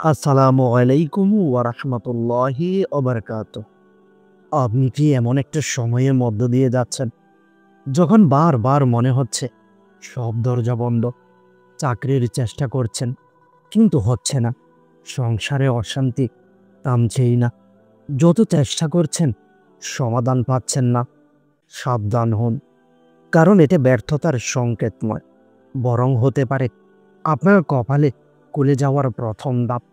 আসসালামু আলাইকুম ওয়া রাহমাতুল্লাহি ওয়া বারাকাতুহু। আপনি কি এমন একটা সময়ের মধ্য দিয়ে যাচ্ছেন, যখন বারবার মনে হচ্ছে সব দরজা বন্ধ, চাকরির চেষ্টা করছেন কিন্তু হচ্ছে না, সংসারে অশান্তি থামছেই না, যত চেষ্টা করছেন সমাধান পাচ্ছেন না? সাবধান হন, কারণ এটা ব্যর্থতার সংকেত নয়, বরং হতে পারে আপনার কপালে খুলে যাওয়ার প্রথম ধাপ।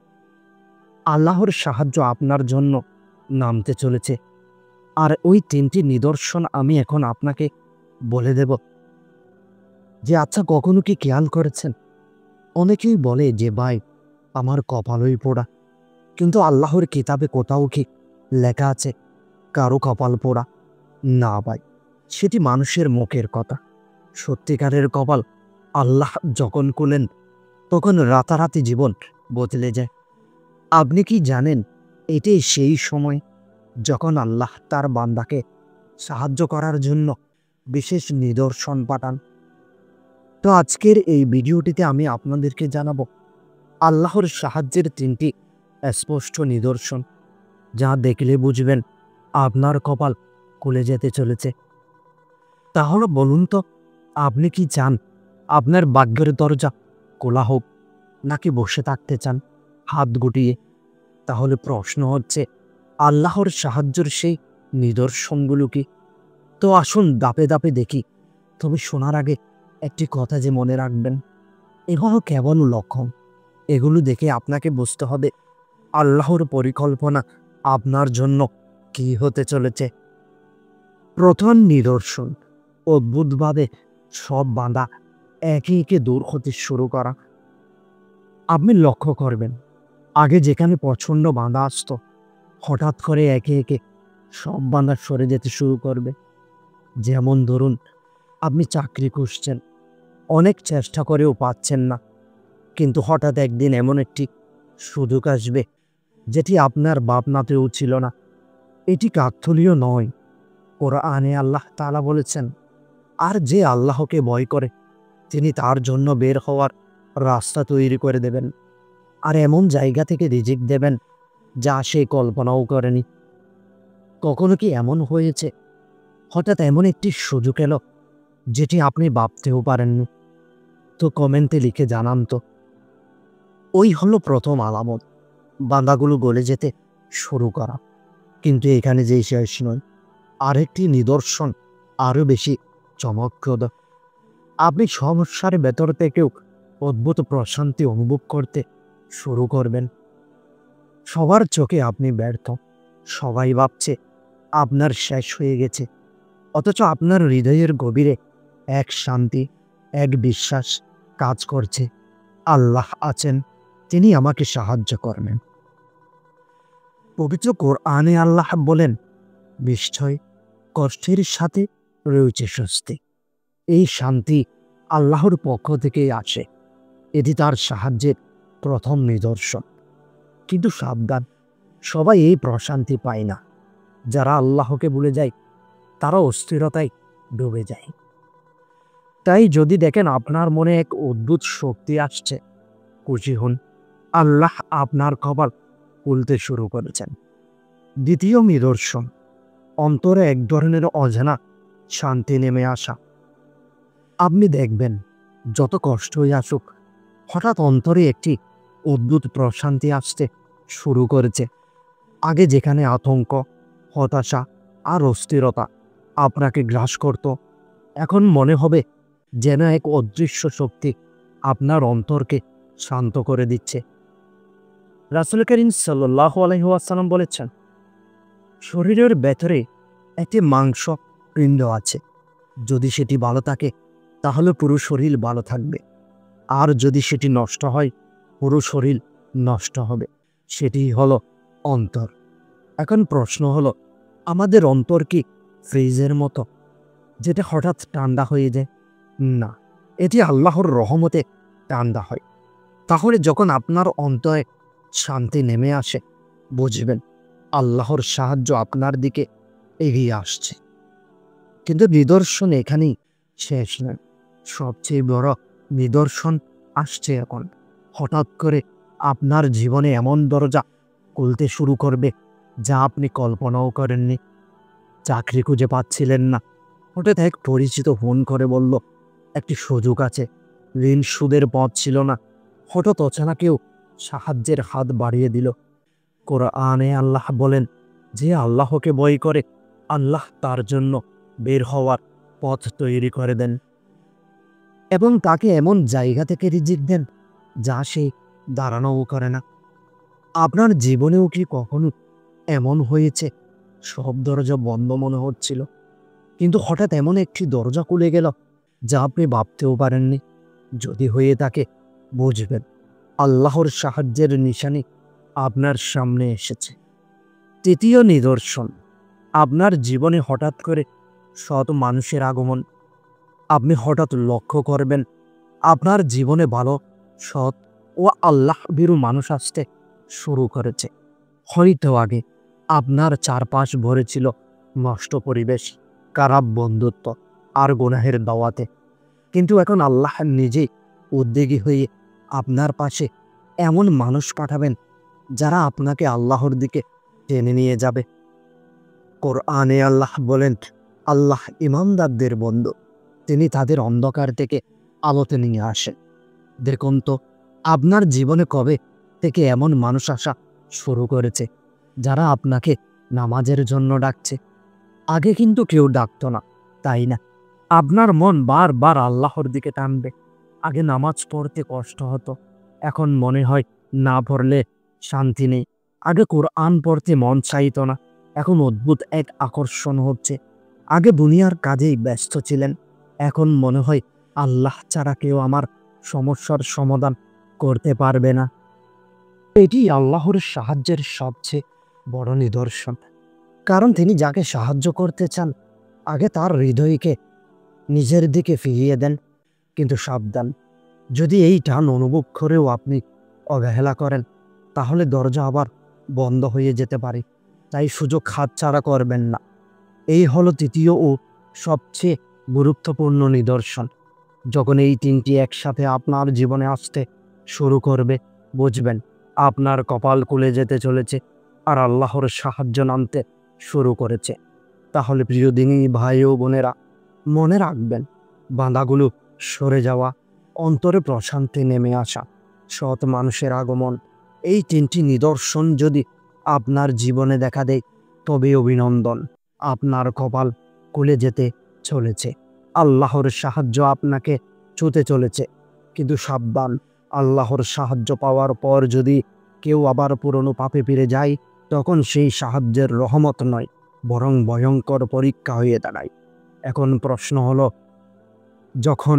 আল্লাহর সাহায্য আপনার জন্য নামতে চলেছে। আর ওই ৩টি নিদর্শন আমি এখন আপনাকে বলে দেব। আচ্ছা, কখনো কি খেয়াল করেছেন? অনেকেই বলে যে ভাই, আমার কপালই পোড়া। কিন্তু আল্লাহর কিতাবে কোথাও কি লেখা আছে কারো কপাল পোড়া? না ভাই, সেটি মানুষের মুখের কথা। সত্যিকারের কপাল আল্লাহ যখন খুলেন, তখন রাতারাতি জীবন বদলে যায়। আপনি কি জানেন, এটাই সেই সময় যখন আল্লাহ তার বান্দাকে সাহায্য করার জন্য বিশেষ নিদর্শন পাঠান। তো আজকের এই ভিডিওটিতে আমি আপনাদেরকে জানাবো আল্লাহর সাহায্যের ৩টি স্পষ্ট নিদর্শন, যা দেখলে বুঝবেন আপনার কপাল খুলে যেতে চলেছে। তাহলে বলুন তো, আপনি কি চান আপনার ভাগ্যের দরজা খোলা হোক, নাকি বসে থাকতে চান হাত গুটিয়ে? তাহলে প্রশ্ন হচ্ছে, আল্লাহর সাহায্যের সেই নিদর্শনগুলো কি? তো আসুন ধাপে ধাপে দেখি। তবে শোনার আগে একটি কথা যে মনে রাখবেন, এগুলো কেবল লক্ষণ। এগুলো দেখে আপনাকে বুঝতে হবে আল্লাহর পরিকল্পনা আপনার জন্য কি হতে চলেছে। প্রথম নিদর্শন, অদ্ভুতভাবে সব বাধা একে একে দূর হতে শুরু করা। আপনি লক্ষ্য করবেন, আগে যেখানে প্রচণ্ড বাধা আসতো, হঠাৎ করে একে একে সব বাধা সরে যেতে শুরু করবে। যেমন ধরুন, আপনি চাকরি খুঁজছেন, অনেক চেষ্টা করেও পাচ্ছেন না, কিন্তু হঠাৎ একদিন এমন একটি সুযোগ আসবে যেটি আপনার ভাবনাতেও ছিল না। এটি কাকতালীয় নয়। কোরআনে আল্লাহ তাআলা বলেছেন, আর যে আল্লাহকে ভয় করে তিনি তার জন্য বের হওয়ার রাস্তা তৈরি করে দেবেন, আর এমন জায়গা থেকে রিজিক দেবেন যা সে কল্পনাও করেনি। কখনো কি এমন হয়েছে, হঠাৎ এমন একটি সুযোগ এলো যেটি আপনি ভাবতেও পারেননি? তো কমেন্টে লিখে জানান তো। ওই হলো প্রথম আলামত, বাঁধাগুলো গলে যেতে শুরু করা। কিন্তু এখানে যেই শেষ নয়, আরেকটি নিদর্শন আরও বেশি চমকপ্রদ। আপনি সমস্যার ভেতর থেকেও অদ্ভুত প্রশান্তি অনুভব করতে শুরু করবেন। সবার চোখে আপনি ব্যর্থ, সবাই ভাবছে আপনার শেষ হয়ে গেছে, অথচ আপনার হৃদয়ের গভীরে এক শান্তি, এক বিশ্বাস কাজ করছে। আল্লাহ আছেন, তিনি আমাকে সাহায্য করবেন। পবিত্র কোরআনে আল্লাহ বলেন, নিশ্চয় কষ্টের সাথে রয়েছে স্বস্তি। এই শান্তি আল্লাহর পক্ষ থেকেই আসে। এটি তার সাহায্যের প্রথম নিদর্শন। কিন্তু সাবধান, সবাই এই প্রশান্তি পায় না। যারা আল্লাহকে ভুলে যায়, তারা অস্থিরতায় ডুবে যায়। তাই যদি দেখেন আপনার মনে এক অদ্ভুত শক্তি আসছে, খুশি হন, আল্লাহ আপনার কপাল খুলতে শুরু করেছেন। দ্বিতীয় নিদর্শন, অন্তরে এক ধরনের অজানা শান্তি নেমে আসা। আপনি দেখবেন, যত কষ্টই আসুক, হঠাৎ অন্তরে একটি অদ্ভুত প্রশান্তি আসতে শুরু করেছে। আগে যেখানে আতঙ্ক, হতাশা আর অস্থিরতা আপনাকে গ্রাস করত, এখন মনে হবে যেন এক অদৃশ্য শক্তি আপনার অন্তরকে শান্ত করে দিচ্ছে। রাসূল করিম সাল্লাল্লাহু আলাইহি ওয়াসাল্লাম বলেছেন, শরীরের ভেতরে একটি মাংস পিণ্ড আছে, যদি সেটি ভালো থাকে তাহলে পুরো শরীর ভালো থাকবে, আর যদি সেটি নষ্ট হয় পুরো শরীর নষ্ট হবে। সেটি হলো অন্তর। এখন প্রশ্ন হলো, আমাদের অন্তর কি ফ্রিজের মতো, যেটা হঠাৎ ঠান্ডা হয়ে যায়? না, এটি আল্লাহর রহমতে ঠান্ডা হয়। তাহলে যখন আপনার অন্তরে শান্তি নেমে আসে, বুঝবেন আল্লাহর সাহায্য আপনার দিকে এগিয়ে আসছে। কিন্তু নিদর্শন এখানেই শেষ নয়। সবচেয়ে বড় নিদর্শন আসছে এখন। হঠাৎ করে আপনার জীবনে এমন দরজা খুলতে শুরু করবে যা আপনি কল্পনাও করেননি। চাকরি খুঁজে পাচ্ছিলেন না, হঠাৎ এক পরিচিত ফোন করে বলল একটি সুযোগ আছে। ঋণ সুদের পথ ছিল না, হঠাৎ অচেনা কেউ সাহায্যের হাত বাড়িয়ে দিল। কোরআনে আল্লাহ বলেন, যে আল্লাহকে ভয় করে আল্লাহ তার জন্য বের হওয়ার পথ তৈরি করে দেন এবং তাকে এমন জায়গা থেকে রিজিক দেন যা সে দাঁড়ানোও করে না। আপনার জীবনেও কি কখনো এমন হয়েছে সব দরজা বন্ধ মনে হচ্ছিল, কিন্তু হঠাৎ এমন একটি দরজা খুলে গেল যা আপনি ভাবতেও পারেননি? যদি হয়ে থাকে, বুঝবেন আল্লাহর সাহায্যের নিশানি আপনার সামনে এসেছে। তৃতীয় নিদর্শন, আপনার জীবনে হঠাৎ করে সৎ মানুষের আগমন। আপনি হঠাৎ লক্ষ্য করবেন আপনার জীবনে ভালো, সৎ ও আল্লাহ ভীরু মানুষ আসতে শুরু করেছে। হয়তো আগে আপনার চারপাশ ভরে ছিল নষ্ট পরিবেশ, খারাপ বন্ধুত্ব আর গুনাহের দাওয়াতে, কিন্তু এখন আল্লাহ নিজেই উদ্যোগী হয়ে আপনার পাশে এমন মানুষ পাঠাবেন যারা আপনাকে আল্লাহর দিকে টেনে নিয়ে যাবে। কোরআনে আল্লাহ বলেন, আল্লাহ ইমানদারদের বন্ধু, তিনি তাদের অন্ধকার থেকে আলোতে নিয়ে আসেন। দেখুন তো আপনার জীবনে কবে থেকে এমন মানুষ আসা শুরু করেছে যারা আপনাকে নামাজের জন্য ডাকছে? আগে কিন্তু কেউ ডাকতো না, তাই না? আপনার মন বারবার আল্লাহর দিকে টানবে। আগে নামাজ পড়তে কষ্ট হতো, এখন মনে হয় না পড়লে শান্তি নেই। আগে কোরআন পড়তে মন চাইতো না, এখন অদ্ভুত এক আকর্ষণ হচ্ছে। আগে দুনিয়ার কাজেই ব্যস্ত ছিলেন, এখন মনে হয় আল্লাহ ছাড়া কেউ আমার সমস্যার সমাধান করতে পারবে না। এটি আল্লাহর সাহায্যের সবচেয়ে বড় নিদর্শন, কারণ তিনি যাকে সাহায্য করতে চান আগে তার হৃদয়কে নিজের দিকে ফিরিয়ে দেন। কিন্তু সাবধান, যদি এই টান অনুভব করেও আপনি অবহেলা করেন, তাহলে দরজা আবার বন্ধ হয়ে যেতে পারে। তাই সুযোগ হাতছাড়া করবেন না। এই হলো তৃতীয় ও সবচেয়ে গুরুত্বপূর্ণ নিদর্শন। যখন এই তিনটি একসাথে আপনার জীবনে আসতে শুরু করবে, বুঝবেন আপনার কপাল খুলে যেতে চলেছে আর আল্লাহর সাহায্য নামতে শুরু করেছে। তাহলে প্রিয় দিনী ভাই ও বোনেরা, মনে রাখবেন, বাঁধাগুলো সরে যাওয়া, অন্তরে প্রশান্তি নেমে আসা, সৎ মানুষের আগমন, এই তিনটি নিদর্শন যদি আপনার জীবনে দেখা দেয়, তবে অভিনন্দন, আপনার কপাল খুলে যেতে চলেছে। আল্লাহর সাহায্য আপনাকে ছুঁতে চলেছে। কিন্তু সাবধান, আল্লাহর সাহায্য পাওয়ার পর যদি কেউ আবার পুরনো পাপে ফিরে যায়, তখন সেই সাহায্যের রহমত নয়, বরং ভয়ঙ্কর পরীক্ষা হয়ে দাঁড়ায়। এখন প্রশ্ন হলো, যখন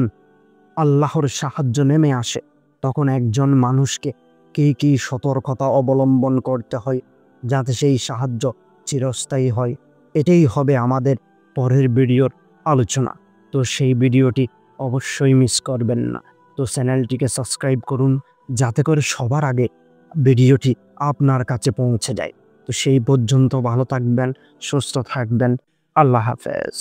আল্লাহর সাহায্য নেমে আসে, তখন একজন মানুষকে কী কী সতর্কতা অবলম্বন করতে হয় যাতে সেই সাহায্য চিরস্থায়ী হয়? এটাই হবে আমাদের পরের ভিডিওর আলোচনা। তো সেই ভিডিওটি অবশ্যই মিস করবেন না। তো চ্যানেলটিকে সাবস্ক্রাইব করুন যাতে করে সবার আগে ভিডিওটি আপনার কাছে পৌঁছে যায়। তো সেই পর্যন্ত ভালো থাকবেন, সুস্থ থাকবেন। আল্লাহ হাফেজ।